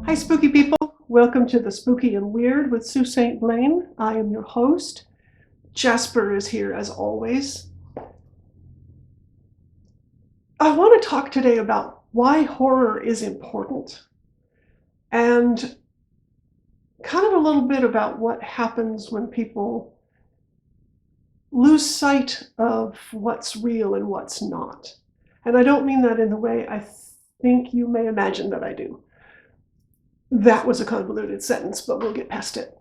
Hi, spooky people. Welcome to the Spooky and Weird with Sue St. Blaine. I am your host. Jasper is here as always. I want to talk today about why horror is important and kind of a little bit about what happens when people lose sight of what's real and what's not. And I don't mean that in the way I think you may imagine that I do. That was a convoluted sentence, but we'll get past it.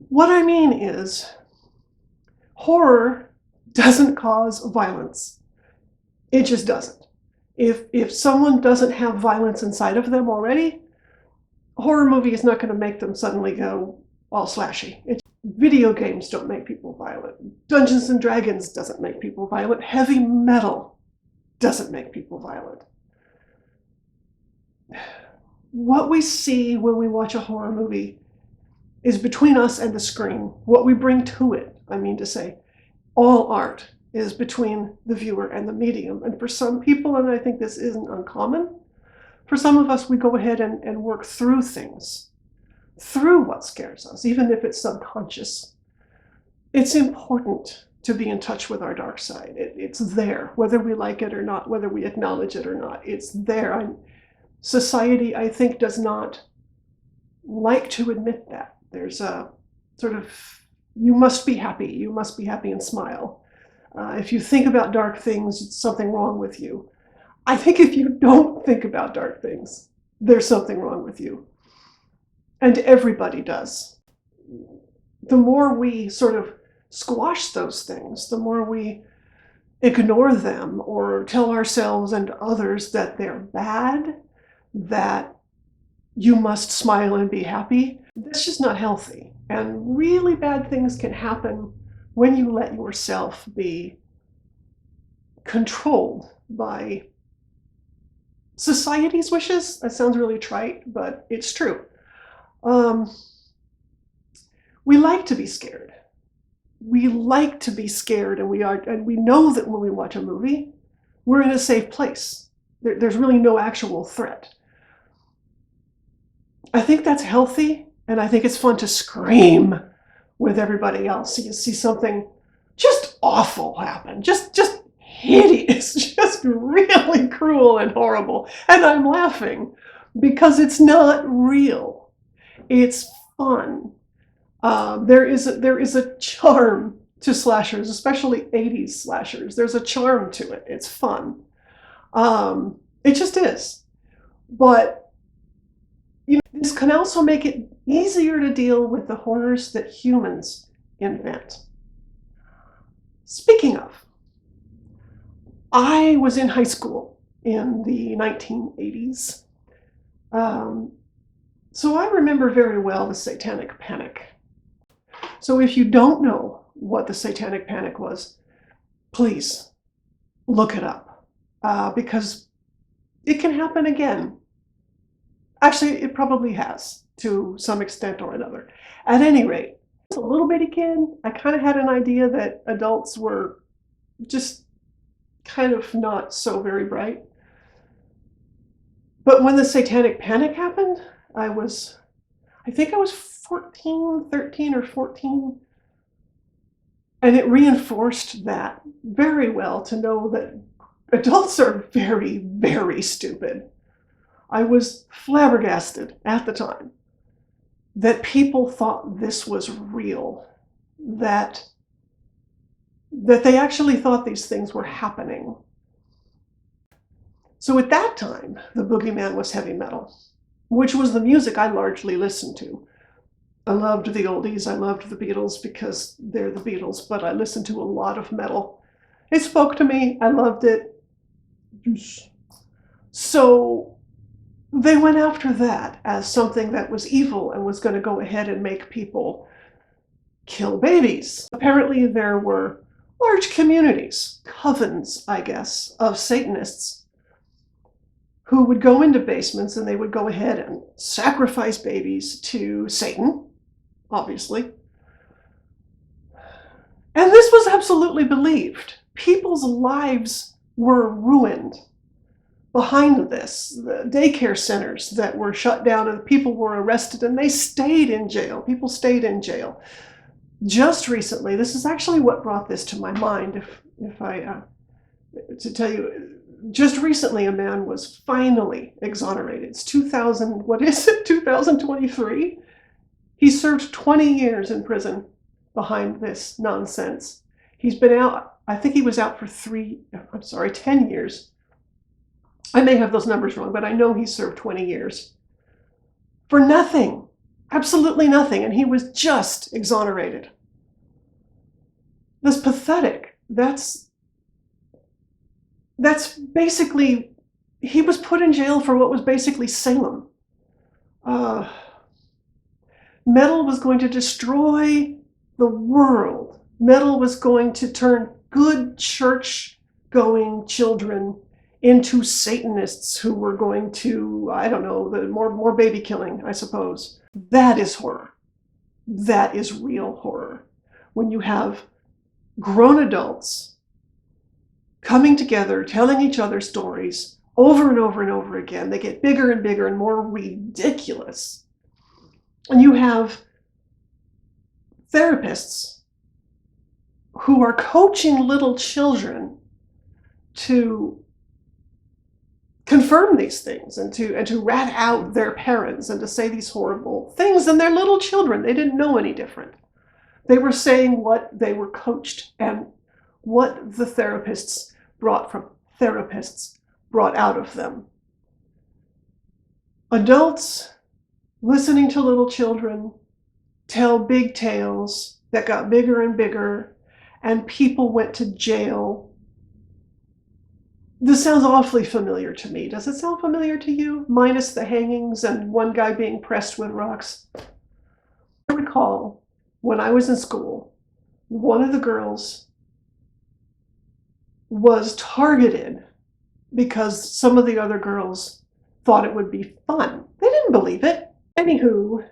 What I mean is, horror doesn't cause violence. It just doesn't. If someone doesn't have violence inside of them already, a horror movie is not going to make them suddenly go all slashy. Video games don't make people violent. Dungeons and Dragons doesn't make people violent. Heavy metal doesn't make people violent. What we see when we watch a horror movie is between us and the screen. What we bring to it, I mean to say. All art is between the viewer and the medium. And for some people, and I think this isn't uncommon, for some of us, we go ahead and work through things, through what scares us, even if it's subconscious. It's important to be in touch with our dark side. It's there, whether we like it or not, whether we acknowledge it or not. It's there. Society, I think, does not like to admit that. There's a sort of, you must be happy and smile. If you think about dark things, it's something wrong with you. I think if you don't think about dark things, there's something wrong with you. And everybody does. The more we sort of squash those things, the more we ignore them or tell ourselves and others that they're bad, that you must smile and be happy, that's just not healthy. And really bad things can happen when you let yourself be controlled by society's wishes. That sounds really trite, but it's true. We like to be scared. We like to be scared, and we know that when we watch a movie, we're in a safe place. There's really no actual threat. I think that's healthy, and I think it's fun to scream with everybody else. You see something just awful happen, just hideous, just really cruel and horrible, and I'm laughing because it's not real. It's fun. There is a charm to slashers, especially 80s slashers. There's a charm to it. It's fun. It just is. But this can also make it easier to deal with the horrors that humans invent. Speaking of, I was in high school in the 1980s. So I remember very well the Satanic Panic. So if you don't know what the Satanic Panic was, please look it up, because it can happen again. Actually, it probably has, to some extent or another. At any rate, as a little bitty kid, I kind of had an idea that adults were just kind of not so very bright. But when the Satanic Panic happened, I think I was 13 or 14. And it reinforced that very well, to know that adults are very, very stupid. I was flabbergasted at the time that people thought this was real, that they actually thought these things were happening. So at that time, the boogeyman was heavy metal, which was the music I largely listened to. I loved the oldies. I loved the Beatles because they're the Beatles, but I listened to a lot of metal. It spoke to me. I loved it. So they went after that as something that was evil and was going to go ahead and make people kill babies. Apparently there were large communities, covens, I guess, of Satanists who would go into basements and they would go ahead and sacrifice babies to Satan, obviously. And this was absolutely believed. People's lives were ruined behind this. The daycare centers that were shut down and people were arrested and they stayed in jail. People stayed in jail. Just recently, this is actually what brought this to my mind, to tell you, just recently a man was finally exonerated. It's 2023? He served 20 years in prison behind this nonsense. He's been out, I think he was out for 10 years. I may have those numbers wrong, but I know he served 20 years for nothing, absolutely nothing, and he was just exonerated. That's pathetic. That's basically, he was put in jail for what was basically Salem. Metal was going to destroy the world. Metal was going to turn good church-going children into Satanists who were going to, I don't know, more baby killing, I suppose. That is horror. That is real horror. When you have grown adults coming together, telling each other stories over and over and over again. They get bigger and bigger and more ridiculous. And you have therapists who are coaching little children to confirm these things and to rat out their parents and to say these horrible things. And they're little children. They didn't know any different. They were saying what they were coached and what the therapists brought out of them. Adults listening to little children tell big tales that got bigger and bigger, and people went to jail. This sounds awfully familiar to me. Does it sound familiar to you? Minus the hangings and one guy being pressed with rocks. I recall when I was in school, one of the girls was targeted because some of the other girls thought it would be fun. They didn't believe it. Anywho,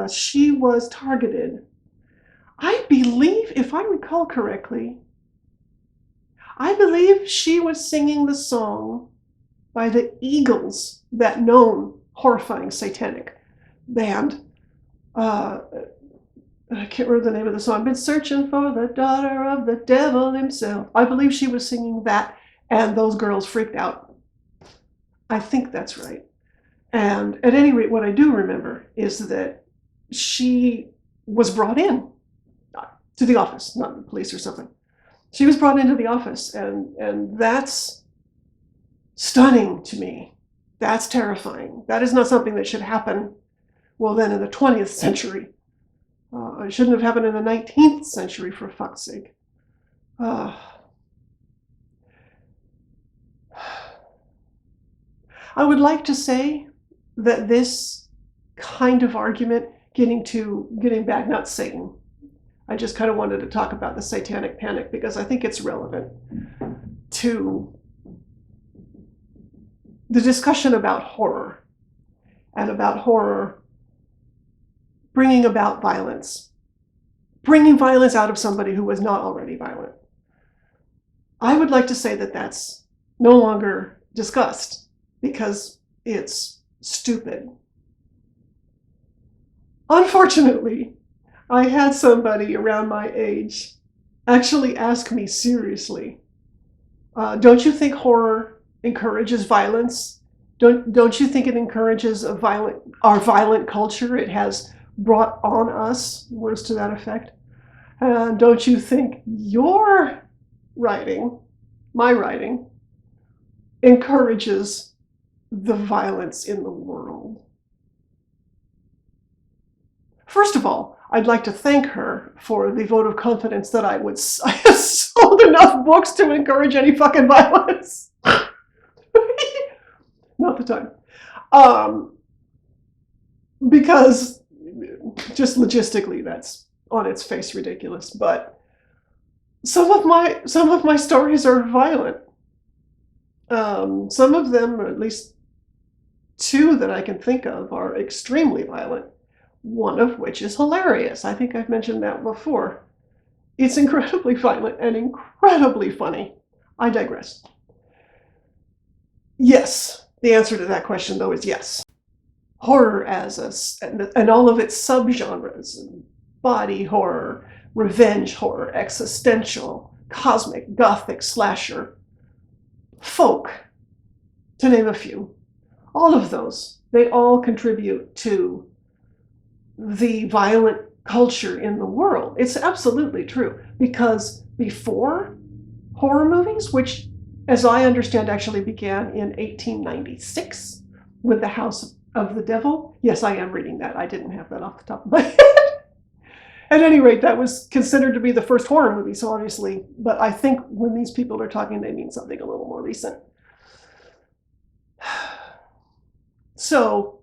she was targeted. I believe, if I recall correctly, I believe she was singing the song by the Eagles, that known horrifying satanic band. I can't remember the name of the song. I've been searching for the daughter of the devil himself. I believe she was singing that, and those girls freaked out. I think that's right. And at any rate, what I do remember is that she was brought in to the office, not the police or something. She was brought into the office, and that's stunning to me. That's terrifying. That is not something that should happen, well, then in the 20th century. It shouldn't have happened in the 19th century, for fuck's sake. I would like to say that this kind of argument, getting back, not Satan. I just kind of wanted to talk about the satanic panic because I think it's relevant to the discussion about horror, and about horror bringing about violence, bringing violence out of somebody who was not already violent. I would like to say that that's no longer discussed because it's stupid. Unfortunately, I had somebody around my age actually ask me seriously, don't you think horror encourages violence? Don't you think it encourages our violent culture it has brought on us, words to that effect? Don't you think your writing, my writing, encourages the violence in the world? First of all, I'd like to thank her for the vote of confidence that I have sold enough books to encourage any fucking violence. Not the time. Because just logistically, that's on its face ridiculous. But some of my stories are violent. Some of them, or at least two that I can think of, are extremely violent. One of which is hilarious. I think I've mentioned that before. It's incredibly violent and incredibly funny. I digress. Yes. The answer to that question, though, is yes. Horror and all of its subgenres, body horror, revenge horror, existential, cosmic, gothic, slasher, folk, to name a few. All of those, they all contribute to the violent culture in the world. It's absolutely true, because before horror movies, which, as I understand, actually began in 1896 with The House of the Devil. Yes, I am reading that. I didn't have that off the top of my head. At any rate, that was considered to be the first horror movie, so obviously, but I think when these people are talking, they mean something a little more recent. So,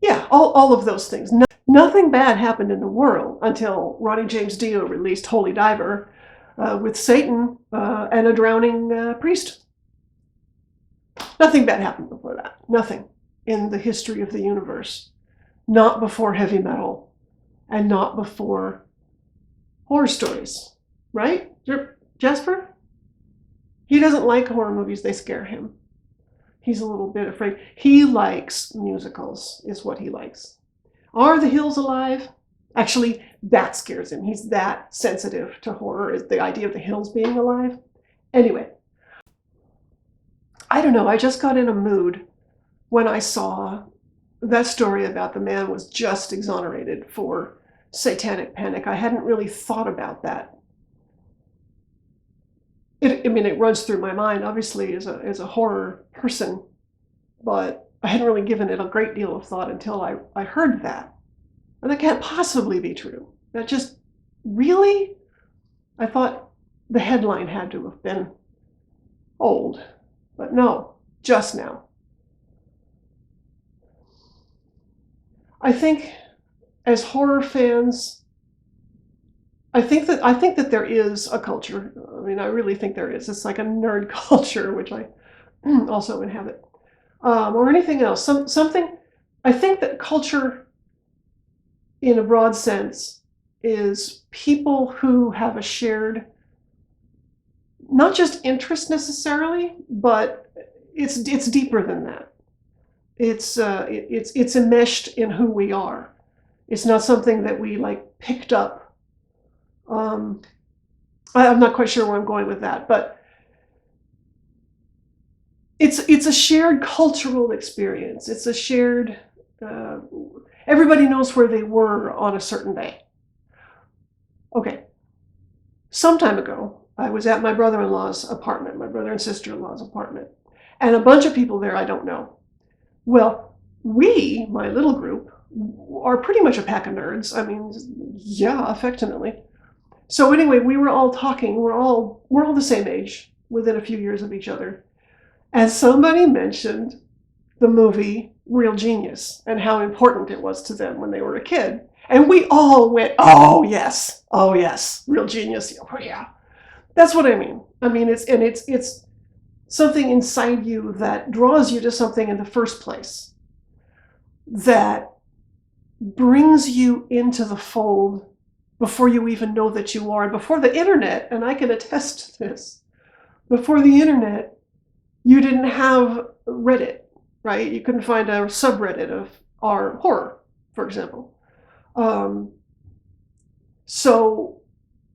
yeah, all of those things. Nothing bad happened in the world until Ronnie James Dio released Holy Diver with Satan and a drowning priest. Nothing bad happened before that. Nothing in the history of the universe. Not before heavy metal and not before horror stories. Right? Jasper? He doesn't like horror movies. They scare him. He's a little bit afraid. He likes musicals, is what he likes. Are the hills alive? Actually, that scares him. He's that sensitive to horror, is the idea of the hills being alive. Anyway, I don't know. I just got in a mood when I saw that story about the man was just exonerated for satanic panic. I hadn't really thought about that. It runs through my mind, obviously, as a horror person, but I hadn't really given it a great deal of thought until I heard that. And that can't possibly be true. That just, really? I thought the headline had to have been old, but no, just now. I think as horror fans, I think that there is a culture. I mean, I really think there is. It's like a nerd culture, which I also inhabit, or anything else. Something. I think that culture, in a broad sense, is people who have a shared, not just interest necessarily, but it's deeper than that. It's enmeshed in who we are. It's not something that we like picked up. I'm not quite sure where I'm going with that, but it's a shared cultural experience. It's a shared. Everybody knows where they were on a certain day. Okay. Some time ago, I was at my brother-in-law's apartment, my brother and sister-in-law's apartment, and a bunch of people there I don't know. Well, we, my little group, are pretty much a pack of nerds. I mean, yeah, affectionately. So anyway, we were all talking. We're all the same age, within a few years of each other. And somebody mentioned the movie Real Genius and how important it was to them when they were a kid. And we all went, oh yes, Real Genius, oh yeah. That's what I mean. I mean, it's something inside you that draws you to something in the first place, that brings you into the fold before you even know that you are. And before the internet, and I can attest to this, before the internet, you didn't have Reddit, right? You couldn't find a subreddit of our horror, for example. So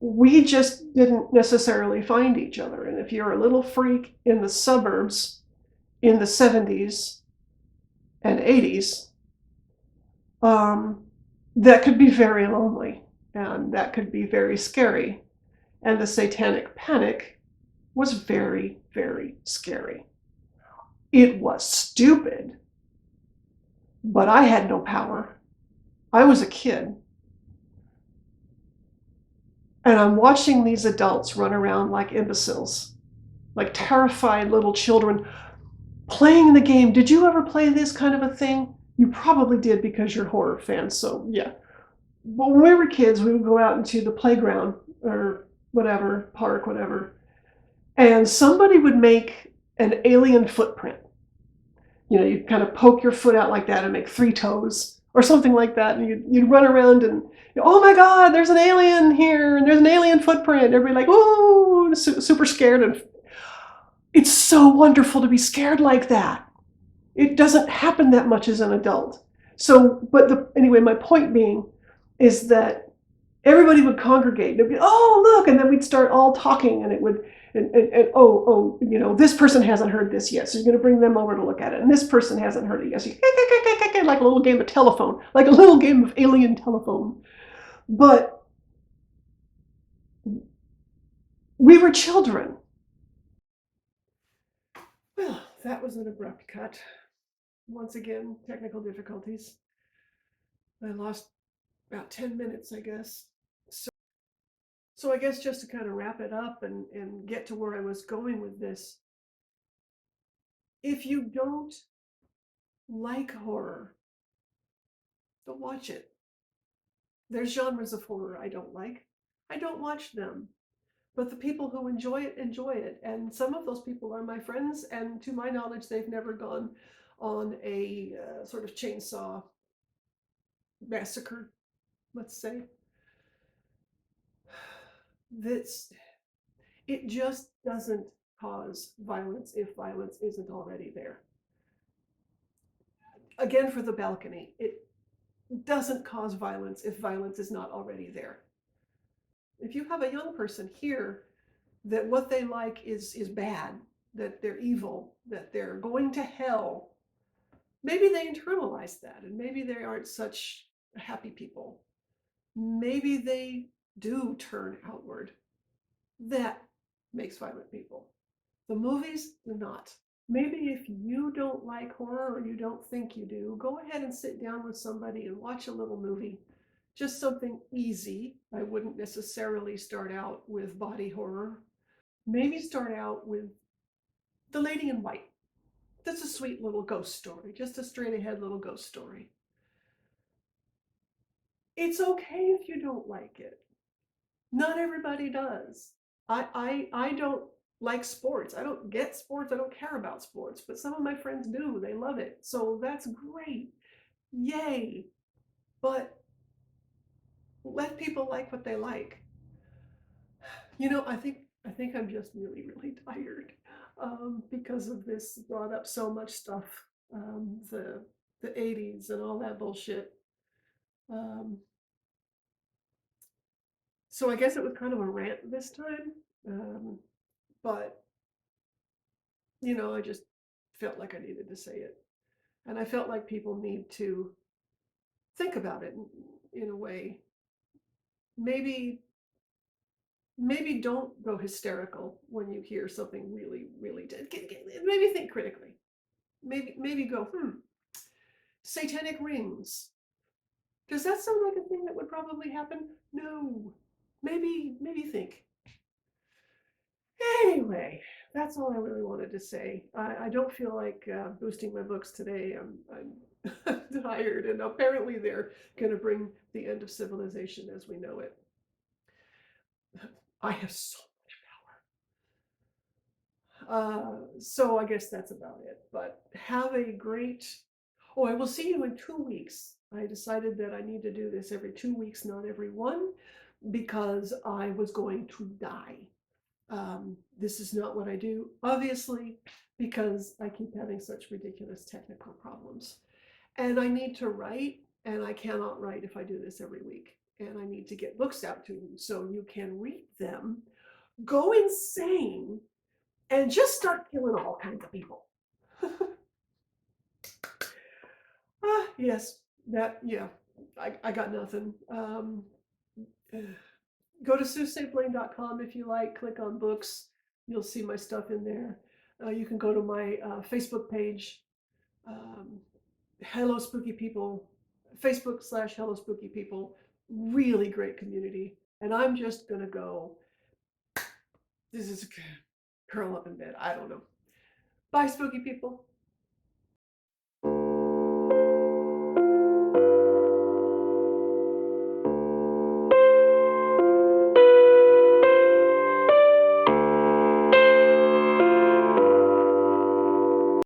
we just didn't necessarily find each other. And if you're a little freak in the suburbs in the 70s and 80s, that could be very lonely, and that could be very scary. And the satanic panic was very, very scary. It was stupid, but I had no power. I was a kid. And I'm watching these adults run around like imbeciles, like terrified little children playing the game. Did you ever play this kind of a thing? You probably did, because you're horror fans, so yeah. But when we were kids, we would go out into the playground or whatever, park, whatever, and somebody would make an alien footprint. You know, you'd kind of poke your foot out like that and make 3 toes or something like that, and you'd run around and, oh my God, there's an alien here, and there's an alien footprint. Everybody like, ooh, super scared. And It's so wonderful to be scared like that. It doesn't happen that much as an adult. So, anyway, my point being is that everybody would congregate. They'd be, oh, look, and then we'd start all talking, and it would, and oh, this person hasn't heard this yet, so you're going to bring them over to look at it, and this person hasn't heard it yet. So like a little game of telephone, like a little game of alien telephone. But we were children. Well, that was an abrupt cut. Once again, technical difficulties. I lost about 10 minutes, I guess. So I guess just to kind of wrap it up and get to where I was going with this, if you don't like horror, don't watch it. There's genres of horror I don't like. I don't watch them. But the people who enjoy it, enjoy it. And some of those people are my friends, and to my knowledge, they've never gone on a sort of chainsaw massacre, let's say. This, it just doesn't cause violence if violence isn't already there. Again, for the balcony, it doesn't cause violence if violence is not already there. If you have a young person here that what they like is bad, that they're evil, that they're going to hell, maybe they internalize that, and maybe they aren't such happy people. Maybe they do turn outward. That makes violent people. The movies do not. Maybe if you don't like horror or you don't think you do, go ahead and sit down with somebody and watch a little movie. Just something easy. I wouldn't necessarily start out with body horror. Maybe start out with The Lady in White. That's a sweet little ghost story, just a straight ahead little ghost story. It's okay if you don't like it. Not everybody does. I don't like sports. I don't get sports. I don't care about sports, but some of my friends do. They love it. So that's great. Yay. But let people like what they like. I think I'm just really, really tired because of this brought up so much stuff. The 80s and all that bullshit. Um, so I guess it was kind of a rant this time. But I just felt like I needed to say it. And I felt like people need to think about it in a way. Maybe don't go hysterical when you hear something really, really maybe think critically. Maybe go, satanic rings. Does that sound like a thing that would probably happen? No. Maybe think. Anyway, that's all I really wanted to say. I don't feel like boosting my books today. I'm tired, and apparently they're going to bring the end of civilization as we know it. I have so much power. So I guess that's about it. But have a great. Oh, I will see you in 2 weeks. I decided that I need to do this every 2 weeks, not every one, because I was going to die. This is not what I do, obviously, because I keep having such ridiculous technical problems. And I need to write, and I cannot write if I do this every week. And I need to get books out to you so you can read them, go insane, and just start killing all kinds of people. Yes, yeah, I got nothing. Go to SueSaintBlaine.com if you like, click on books. You'll see my stuff in there. You can go to my Facebook page, um, Hello Spooky People, Facebook/Hello Spooky People. Really great community. And I'm just going to go, this is curl up in bed. I don't know. Bye, spooky people.